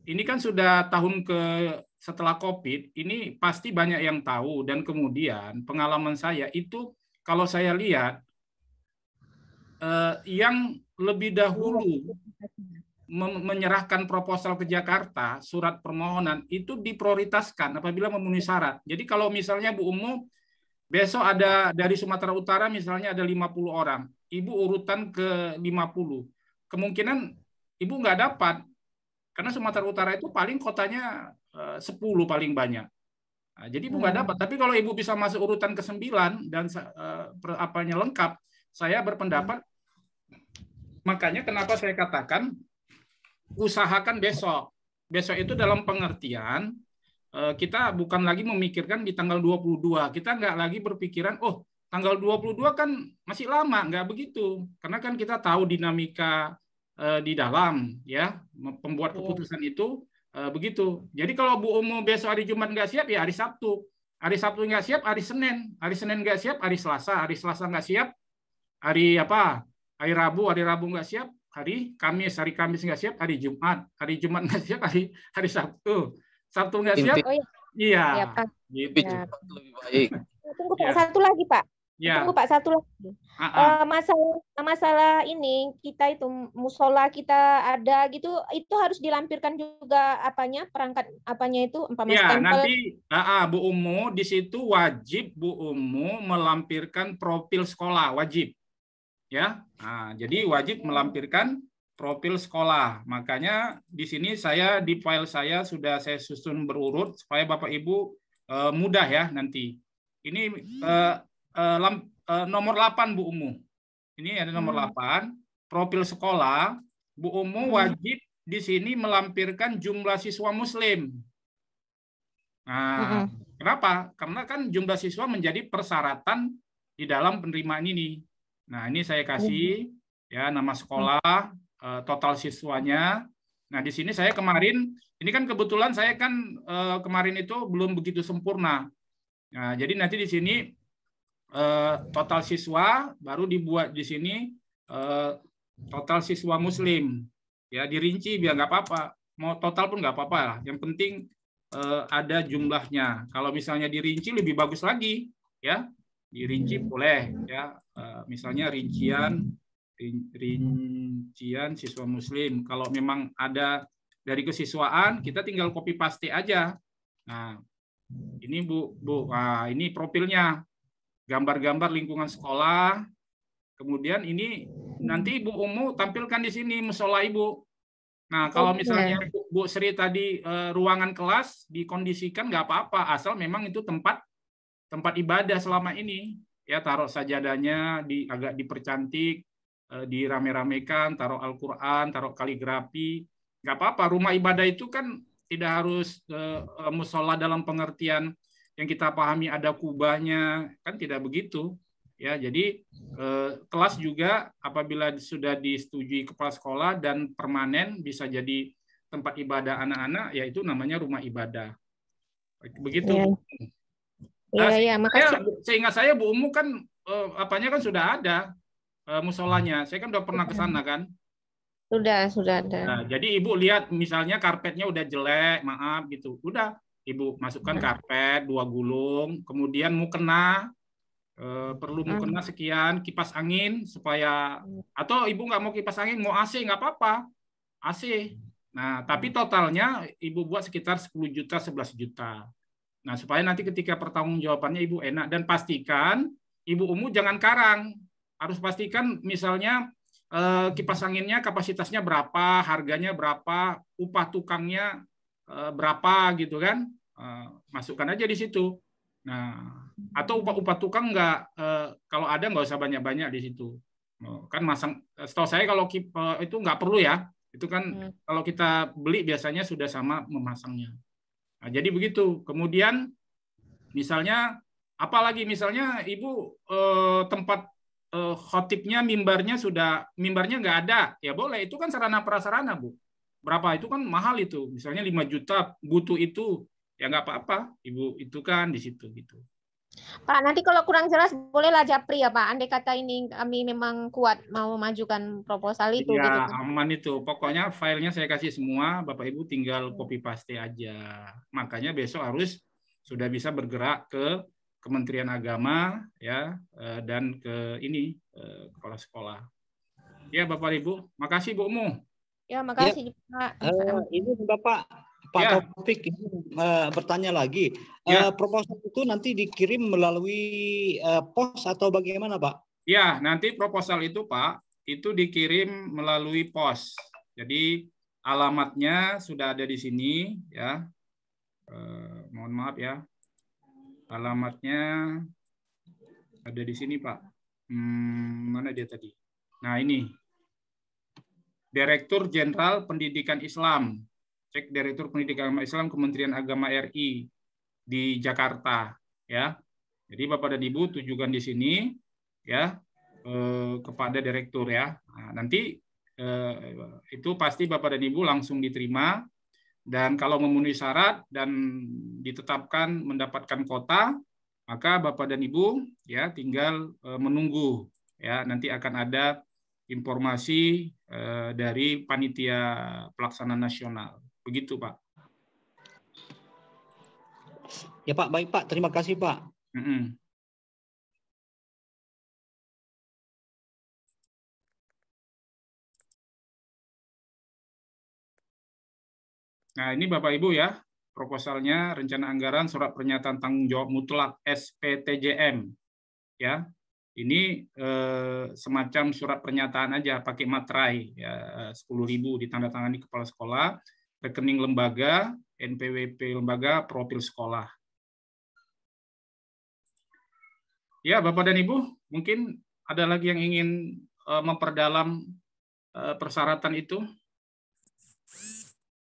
ini kan sudah tahun setelah COVID, ini pasti banyak yang tahu dan kemudian pengalaman saya itu kalau saya lihat yang lebih dahulu menyerahkan proposal ke Jakarta, surat permohonan itu diprioritaskan apabila memenuhi syarat. Jadi kalau misalnya Bu Umu besok ada dari Sumatera Utara misalnya ada 50 orang, Ibu urutan ke 50. Kemungkinan Ibu nggak dapat karena Sumatera Utara itu paling kotanya 10 paling banyak. Nah, jadi Ibu nggak dapat. Tapi kalau Ibu bisa masuk urutan ke 9 dan apanya lengkap, saya berpendapat makanya kenapa saya katakan usahakan besok. Besok itu dalam pengertian kita bukan lagi memikirkan di tanggal 22. Kita nggak lagi berpikiran, oh tanggal 22 kan masih lama. Nggak begitu. Karena kan kita tahu dinamika di dalam, ya pembuat keputusan itu begitu. Jadi kalau Bu Umu besok hari Jumat nggak siap, ya hari Sabtu. Hari Sabtu nggak siap, hari Senin. Hari Senin nggak siap, hari Selasa. Hari Selasa nggak siap, hari apa? Hari Rabu nggak siap, hari Kamis nggak siap, hari Jumat nggak siap, hari Sabtu nggak siap, iya, gitu. Lebih baik. Tunggu Pak, satu lagi Pak. Ya. Tunggu Pak, satu lagi. Masalah ini kita itu musola kita ada gitu, itu harus dilampirkan juga perangkat itu ya, nanti Bu Umu di situ wajib Bu Umu melampirkan profil sekolah, wajib. Ya, nah, jadi wajib melampirkan profil sekolah. Makanya di sini di file saya sudah saya susun berurut supaya Bapak Ibu mudah ya nanti. Ini nomor 8 Bu Umu. Ini ada nomor 8, profil sekolah. Bu Umu wajib di sini melampirkan jumlah siswa Muslim. Nah, kenapa? Karena kan jumlah siswa menjadi persyaratan di dalam penerimaan ini. Nah, ini saya kasih ya nama sekolah, total siswanya. Nah, di sini saya kemarin, ini kan kebetulan saya kan kemarin itu belum begitu sempurna. Nah, jadi nanti di sini total siswa baru dibuat di sini total siswa Muslim. Ya, dirinci biar nggak apa-apa. Mau total pun nggak apa-apa lah. Yang penting ada jumlahnya. Kalau misalnya dirinci lebih bagus lagi, ya. Dirinci boleh ya, misalnya rincian siswa Muslim. Kalau memang ada dari kesiswaan kita tinggal copy paste aja. Nah ini Bu, ini profilnya, gambar-gambar lingkungan sekolah. Kemudian ini nanti Bu Umu tampilkan di sini musola Ibu. Nah, kalau misalnya Bu Sri tadi ruangan kelas dikondisikan nggak apa-apa, asal memang itu tempat ibadah selama ini. Ya, taruh sajadahnya agak dipercantik, dirame-ramekan, taruh Al-Quran, taruh kaligrafi, nggak apa-apa. Rumah ibadah itu kan tidak harus musola dalam pengertian yang kita pahami ada kubahnya, kan tidak begitu. Ya, jadi kelas juga apabila sudah disetujui kepala sekolah dan permanen bisa jadi tempat ibadah anak-anak, yaitu namanya rumah ibadah. Begitu. Iya, makasih. Seingat saya Bu Umu kan apanya kan sudah ada musolanya. Saya kan udah pernah ke sana kan. Sudah ada. Nah, jadi Ibu lihat misalnya karpetnya udah jelek, maaf gitu. Udah Ibu masukkan karpet 2 gulung, kemudian mukena perlu mukena sekian, kipas angin supaya, atau Ibu nggak mau kipas angin, mau AC nggak apa-apa, AC. Nah, tapi totalnya Ibu buat sekitar 10 juta, 11 juta. Nah, supaya nanti ketika pertanggungjawabannya Ibu enak, dan pastikan Ibu Umu jangan karang. Harus pastikan misalnya kipas anginnya kapasitasnya berapa, harganya berapa, upah tukangnya berapa gitu kan. Masukkan aja di situ. Nah, atau upah tukang nggak, kalau ada nggak usah banyak-banyak di situ. Kan masang, setahu saya kalau itu nggak perlu ya. Itu kan kalau kita beli biasanya sudah sama memasangnya. Nah, jadi begitu. Kemudian misalnya apalagi misalnya Ibu tempat khotibnya, mimbarnya nggak ada, ya boleh. Itu kan sarana prasarana, Bu. Berapa itu kan mahal itu. Misalnya 5 juta butuh itu, ya nggak apa-apa. Ibu itu kan di situ gitu. Pak, nanti kalau kurang jelas bolehlah japri ya Pak. Andai kata ini kami memang kuat mau memajukan proposal itu. Ya, gitu. aman itu. Pokoknya filenya saya kasih semua, Bapak Ibu tinggal copy paste aja. Makanya besok harus sudah bisa bergerak ke Kementerian Agama ya, dan ke ini kepala sekolah. Ya, Bapak Ibu, makasih Bu Umu. Ya, makasih Pak. Ini Bapak Taufik bertanya lagi. Proposal itu nanti dikirim melalui pos atau bagaimana, Pak? Ya, nanti proposal itu Pak, itu dikirim melalui pos. Jadi alamatnya sudah ada di sini ya. Mohon maaf ya. Alamatnya ada di sini Pak. Mana dia tadi? Nah ini. Direktur Jenderal Pendidikan Islam. Cek Direktur Pendidikan Agama Islam Kementerian Agama RI di Jakarta ya. Jadi Bapak dan Ibu tujukan di sini ya kepada direktur ya. Nah, nanti itu pasti Bapak dan Ibu langsung diterima, dan kalau memenuhi syarat dan ditetapkan mendapatkan kota, maka Bapak dan Ibu ya tinggal menunggu ya, nanti akan ada informasi dari panitia pelaksana nasional. Begitu Pak. Ya Pak, baik Pak, terima kasih Pak. Nah, ini Bapak Ibu ya, proposalnya rencana anggaran surat pernyataan tanggung jawab mutlak SPTJM. Ya. Ini semacam surat pernyataan aja pakai materai ya, 10.000 ditandatangani kepala sekolah, rekening lembaga, NPWP lembaga, profil sekolah. Ya, Bapak dan Ibu, mungkin ada lagi yang ingin memperdalam persyaratan itu.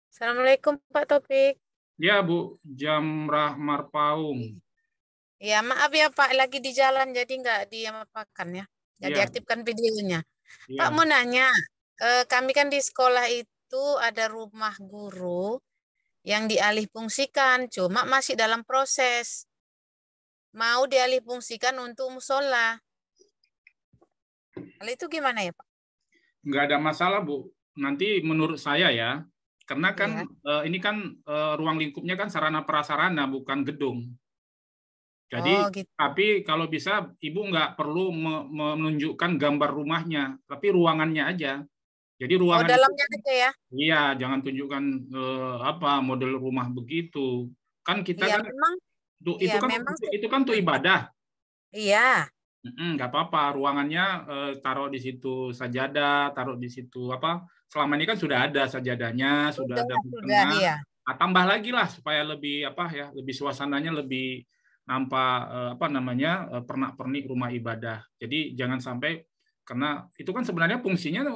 Assalamualaikum Pak Taufik. Ya Bu, Jamrah Marpaung. Ya maaf ya Pak, lagi di jalan jadi nggak diapakan ya, nggak diaktifkan videonya. Pak mau nanya, kami kan di sekolah itu ada rumah guru yang dialihfungsikan, cuma masih dalam proses mau dialihfungsikan untuk musola. Hal itu gimana ya Pak? Nggak ada masalah Bu. Nanti menurut saya ya, karena kan ini kan ruang lingkupnya kan sarana prasarana bukan gedung. Jadi, gitu. Tapi kalau bisa Ibu nggak perlu menunjukkan gambar rumahnya, tapi ruangannya aja. Jadi ruangan dalamnya aja ya? Iya, jangan tunjukkan model rumah begitu. Kan kita kan memang, itu kan untuk ibadah. Iya. Nggak apa-apa, ruangannya taruh di situ sajadah, taruh di situ apa? Selama ini kan sudah ada sajadahnya, sudah ada di tengah. Iya. Nah, tambah lagi lah supaya lebih apa ya, lebih suasananya lebih nampak apa namanya pernak-pernik rumah ibadah. Jadi jangan sampai karena itu kan sebenarnya fungsinya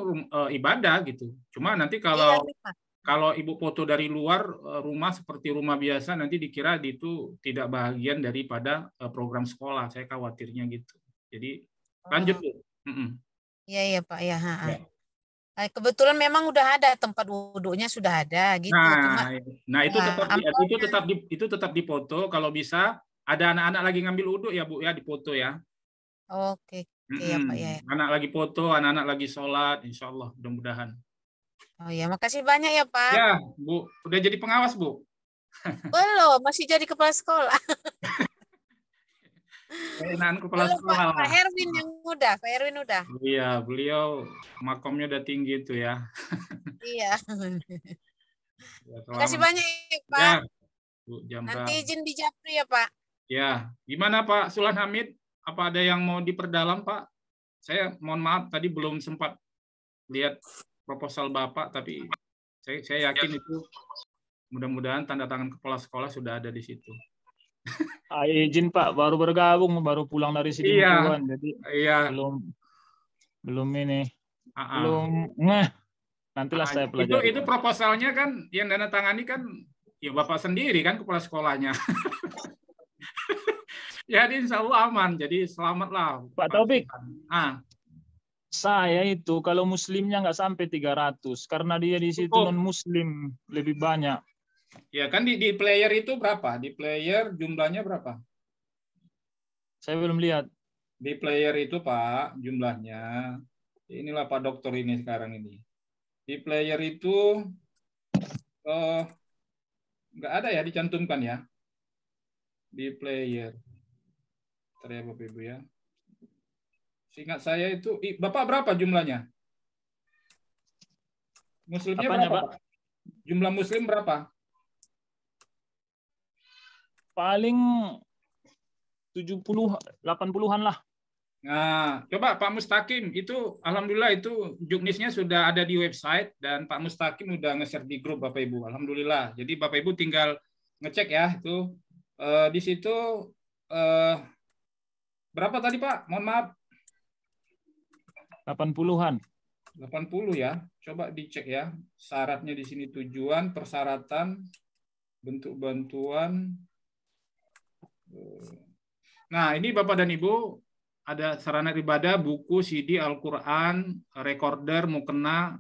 ibadah gitu. Cuma nanti kalau ibu foto dari luar rumah seperti rumah biasa nanti dikira itu tidak bagian daripada program sekolah. Saya khawatirnya gitu. Jadi lanjut Bu. Iya Pak ya. Kebetulan memang udah ada tempat wudhunya sudah ada gitu. Nah itu tetap dipoto. Kalau bisa ada anak-anak lagi ngambil wudhu ya Bu ya, dipoto ya. Oke ya Pak ya. Anak lagi foto, anak-anak lagi sholat, insya Allah mudah-mudahan. Oh ya, makasih banyak ya Pak. Ya Bu, udah jadi pengawas Bu? Belum, masih jadi kepala sekolah. Kepala sekolah. Pak Erwin yang udah, Pak Erwin udah. Iya, beliau makomnya udah tinggi itu ya. Iya. Terima kasih banyak ya Pak. Ya, Bu Jamra. Nanti izin di Japri ya Pak. Ya, gimana Pak Sulan Hamid? Apa ada yang mau diperdalam Pak? Saya mohon maaf tadi belum sempat lihat proposal Bapak, tapi saya yakin itu mudah-mudahan tanda tangan kepala sekolah sudah ada di situ. Izin Pak, baru bergabung, baru pulang dari sini jadi belum ini, belum nantilah saya pelajari. Itu proposalnya kan yang dana tangani kan ya Bapak sendiri kan kepala sekolahnya. Jadi insya Allah aman, jadi selamatlah Pak Taufik. Saya itu kalau muslimnya nggak sampai 300 karena dia di situ non muslim lebih banyak. Ya kan di player itu berapa? Di player jumlahnya berapa? Saya belum lihat. Di player itu Pak jumlahnya. Inilah Pak Dokter ini sekarang ini. Di player itu nggak ada ya dicantumkan ya. Di player. Bentar ya Bapak Ibu ya. Seingat saya itu Bapak berapa jumlahnya? Muslimnya berapa? Pak? Jumlah muslim berapa? Paling 70-80-an lah. Nah, coba Pak Mustaqim itu alhamdulillah itu juknisnya sudah ada di website dan Pak Mustaqim udah nge-share di grup Bapak Ibu. Alhamdulillah. Jadi Bapak Ibu tinggal ngecek ya itu di situ berapa tadi Pak? Mohon maaf. 80-an. 80 ya. Coba dicek ya. Syaratnya di sini tujuan, persyaratan, bentuk bantuan. Nah, ini Bapak dan Ibu ada sarana ibadah, buku, CD, Al-Quran, recorder, mukena,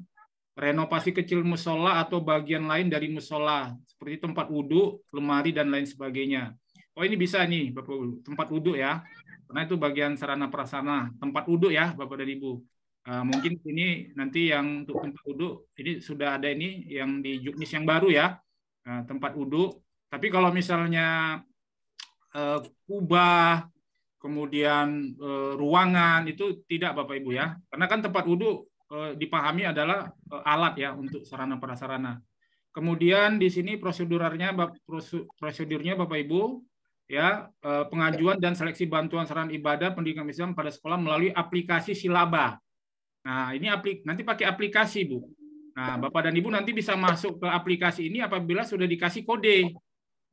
renovasi kecil musola atau bagian lain dari musola, seperti tempat wudhu, lemari, dan lain sebagainya. Oh, ini bisa nih, Bapak, tempat wudhu ya. Karena itu bagian sarana prasarana, tempat wudhu ya, Bapak dan Ibu. Mungkin ini nanti yang untuk tempat wudhu, ini sudah ada ini yang di juknis yang baru ya, tempat wudhu. Tapi kalau misalnya kubah, kemudian ruangan itu tidak Bapak Ibu ya, karena kan tempat wudhu dipahami adalah alat ya untuk sarana prasarana. Kemudian di sini prosedurnya Bapak Ibu ya, pengajuan dan seleksi bantuan sarana ibadah pendidikan Islam pada sekolah melalui aplikasi Silaba. Nah ini nanti pakai aplikasi Bu. Nah Bapak dan Ibu nanti bisa masuk ke aplikasi ini apabila sudah dikasih kode.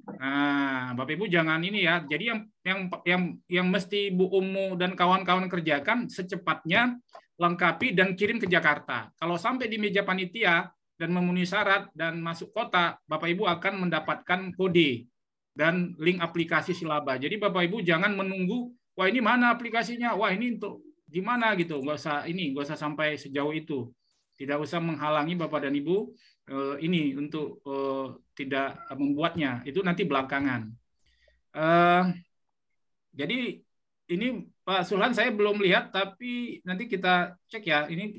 Nah, Bapak Ibu jangan ini ya. Jadi yang mesti Bu Umu dan kawan-kawan kerjakan secepatnya lengkapi dan kirim ke Jakarta. Kalau sampai di meja panitia dan memenuhi syarat dan masuk kota, Bapak Ibu akan mendapatkan kode dan link aplikasi Silaba. Jadi Bapak Ibu jangan menunggu, wah ini mana aplikasinya? Wah ini untuk gimana gitu. Nggak usah sampai sejauh itu. Tidak usah menghalangi Bapak dan Ibu ini untuk tidak membuatnya, itu nanti belakangan. Jadi ini Pak Sulhan saya belum lihat, tapi nanti kita cek ya. Ini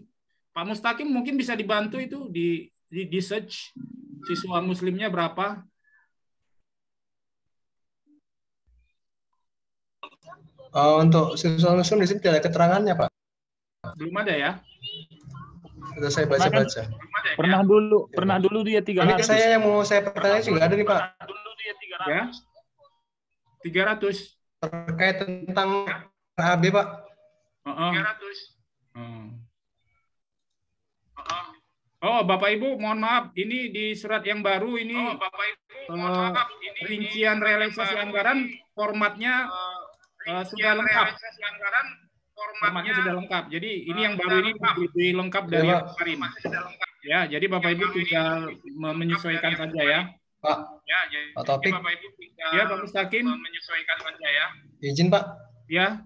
Pak Mustaqim mungkin bisa dibantu itu di search siswa muslimnya berapa. Untuk siswa muslim di sini tidak ada keterangannya Pak. Belum ada ya. Sudah saya baca-baca. Pernah dulu dia 300. Ini saya yang mau saya pertanyaan juga ada nih Pak. Ya. 300. Terkait tentang AB, Pak. 300. Oh, Bapak Ibu, mohon maaf, ini di surat yang baru ini rincian realisasi anggaran formatnya sudah lengkap. Formatnya sudah lengkap. Jadi ini yang baru ini lebih lengkap dari yang kemarin. Ya, jadi Bapak Ibu tinggal menyesuaikan saja ya. Pak. Pak Taufik. Ya, Pak Mustaqim. Menyesuaikan saja ya. Izin, Pak. Ya.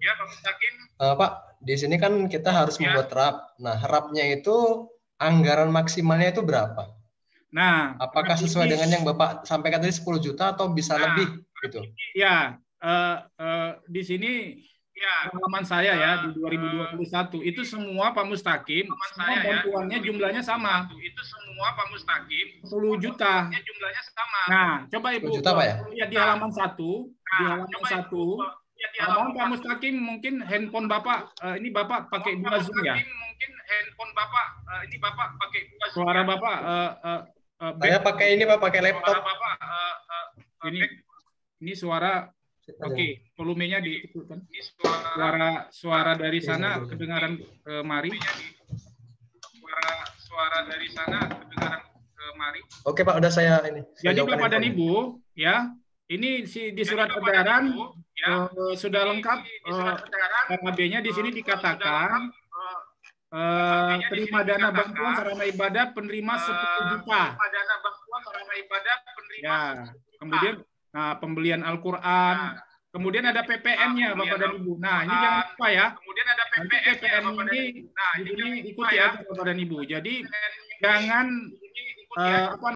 Ya, Pak Mustaqim. Pak, di sini kan kita harus membuat RAP. Nah, RAP-nya itu anggaran maksimalnya itu berapa? Nah, apakah sesuai dengan yang Bapak sampaikan tadi 10 juta atau bisa lebih gitu? Ya, di sini pengalaman saya ya di 2021 itu semua Pak Mustaqim, semua bantuannya jumlahnya sama. Itu semua Pak Mustaqim 10 juta. Jumlahnya sama. Nah, coba Ibu lihat di halaman 1, di halaman 1. Mohon Pak Mustaqim, mungkin handphone Bapak ini Bapak pakai dua Zoom ya? Mungkin handphone Bapak ini Bapak pakai dua Zoom. Suara Bapak saya pakai ini Pak, pakai laptop. Ini suara oke, volumenya dikecilkan. Suara dari sana kedengaran kemari. Suara dari sana kedengaran kemari. Oke Pak, udah saya ini. Jadi Bapak dan Ibu, ya, ini di surat edaran sudah lengkap. RAB-nya di sini dikatakan terima dana bantuan sarana ibadah penerima 10 juta. Ya, kemudian pembelian Al-Quran, kemudian ada PPN-nya Bapak dan Ibu. Nah, ini jangan lupa ya. Kemudian ada PPN ini, di sini ikuti ya Bapak dan Ibu. Jadi jangan